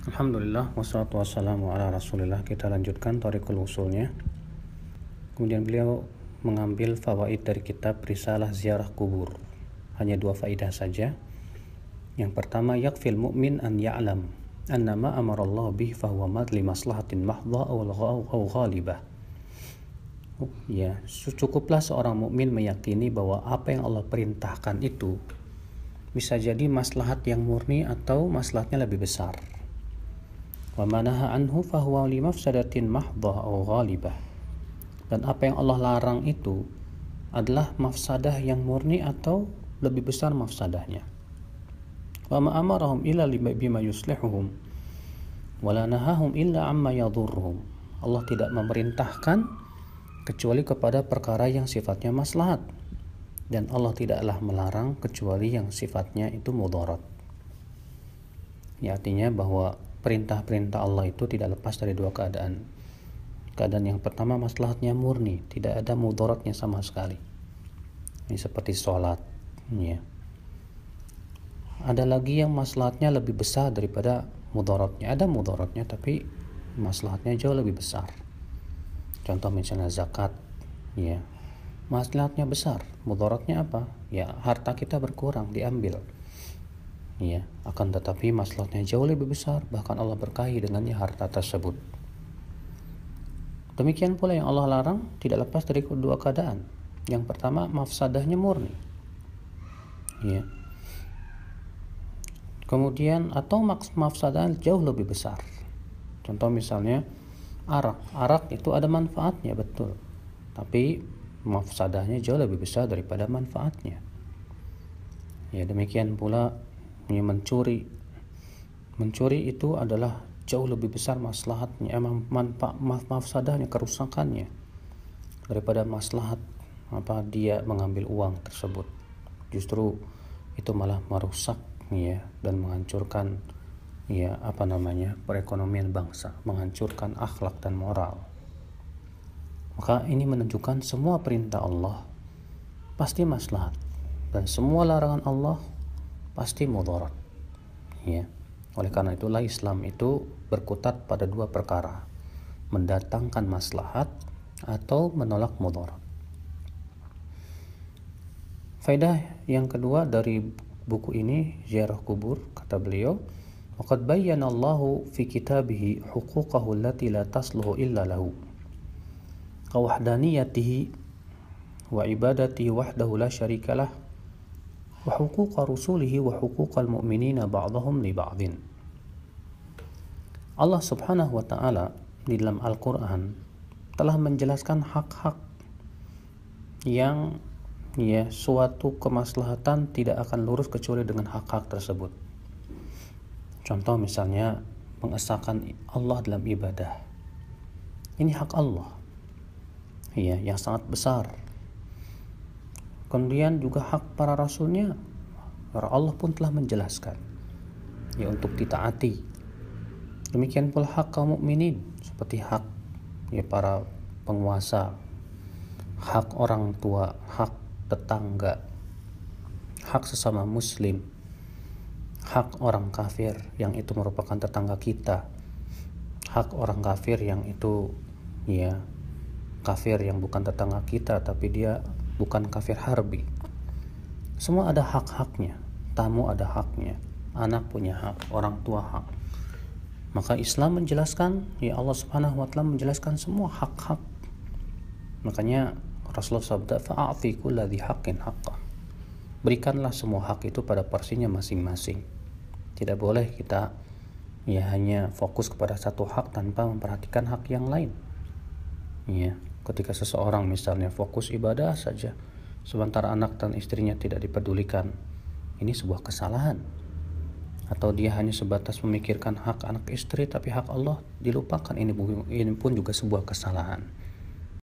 Alhamdulillah, wassalatu wassalamu ala rasulillah. Kita lanjutkan thariqul usulnya. Kemudian beliau mengambil fawaid dari kitab Risalah Ziarah Kubur. Hanya 2 faidah saja. Yang pertama, yakfil mu'min an ya'lam annama amarallahu bih fahuwa madli maslahatin mahdha aw ghalibah. Ya, cukuplah seorang mukmin meyakini bahwa apa yang Allah perintahkan itu bisa jadi maslahat yang murni atau maslahatnya lebih besar. Wa manaha anhu fahuwa li mafsadatin mahdhah aw ghalibah. Dan apa yang Allah larang itu adalah mafsadah yang murni atau lebih besar mafsadahnya. Wa ma amarahum illa bima yuslihuhum wa la nahahum illa amma yadhurruhum. Allah tidak memerintahkan kecuali kepada perkara yang sifatnya maslahat, dan Allah tidaklah melarang kecuali yang sifatnya itu mudarat. Ya, artinya bahwa perintah-perintah Allah itu tidak lepas dari 2 keadaan. Keadaan yang pertama, maslahatnya murni, tidak ada mudaratnya sama sekali. Ini seperti sholat, ya. Ada lagi yang maslahatnya lebih besar daripada mudaratnya. Ada mudaratnya tapi maslahatnya jauh lebih besar. Contoh misalnya zakat, ya. Maslahatnya besar, mudaratnya apa? Ya, harta kita berkurang, diambil. Ya, akan tetapi maslahatnya jauh lebih besar, bahkan Allah berkahi dengannya harta tersebut. Demikian pula yang Allah larang tidak lepas dari 2 keadaan. Yang pertama, mafsadahnya murni. Ya. Kemudian atau mafsadahnya jauh lebih besar. Contoh misalnya arak itu ada manfaatnya, betul, tapi mafsadahnya jauh lebih besar daripada manfaatnya. Ya, demikian pula mencuri itu adalah jauh lebih besar maslahatnya, mafsadahnya, kerusakannya, daripada maslahat dia mengambil uang tersebut. Justru itu malah merusak, ya, dan menghancurkan perekonomian bangsa, menghancurkan akhlak dan moral. Maka ini menunjukkan semua perintah Allah pasti maslahat, dan semua larangan Allah pasti mudarat. Ya. Oleh karena itulah Islam itu berkutat pada 2 perkara, mendatangkan maslahat atau menolak mudarat. Faedah yang kedua dari buku ini, Ziarah Kubur, kata beliau, waqad bayyana Allahu fi kitabihi huquqahu allati la tasluhu illa lahu ka wahdaniyatihi wa ibadatihi wahdahu la syarikalah wa huquqa rusulihi wa huquqal mu'minina ba'dahum li ba'din. Allah Subhanahu wa ta'ala di dalam Al-Qur'an telah menjelaskan hak-hak yang suatu kemaslahatan tidak akan lurus kecuali dengan hak-hak tersebut. Contoh misalnya mengesahkan Allah dalam ibadah. Ini hak Allah, ya, yang sangat besar. Kemudian juga hak para rasulnya, para Allah pun telah menjelaskan, ya, untuk ditaati. Demikian pula hak kaum mukminin, seperti hak, ya, para penguasa, hak orang tua, hak tetangga, hak sesama muslim, hak orang kafir yang itu merupakan tetangga kita, hak orang kafir yang itu, ya, kafir yang bukan tetangga kita tapi dia bukan kafir harbi. Semua ada hak-haknya. Tamu ada haknya, anak punya hak, orang tua hak. Maka Islam menjelaskan, ya, Allah Subhanahu wa ta'ala menjelaskan semua hak-hak. Makanya Rasulullah sabda, fa'ati kulladzi haqqin haqqah. Berikanlah semua hak itu pada porsinya masing-masing. Tidak boleh kita, ya, hanya fokus kepada satu hak tanpa memperhatikan hak yang lain. Ya, ketika seseorang misalnya fokus ibadah saja, sementara anak dan istrinya tidak dipedulikan, ini sebuah kesalahan. Atau dia hanya sebatas memikirkan hak anak istri tapi hak Allah dilupakan, ini pun juga sebuah kesalahan.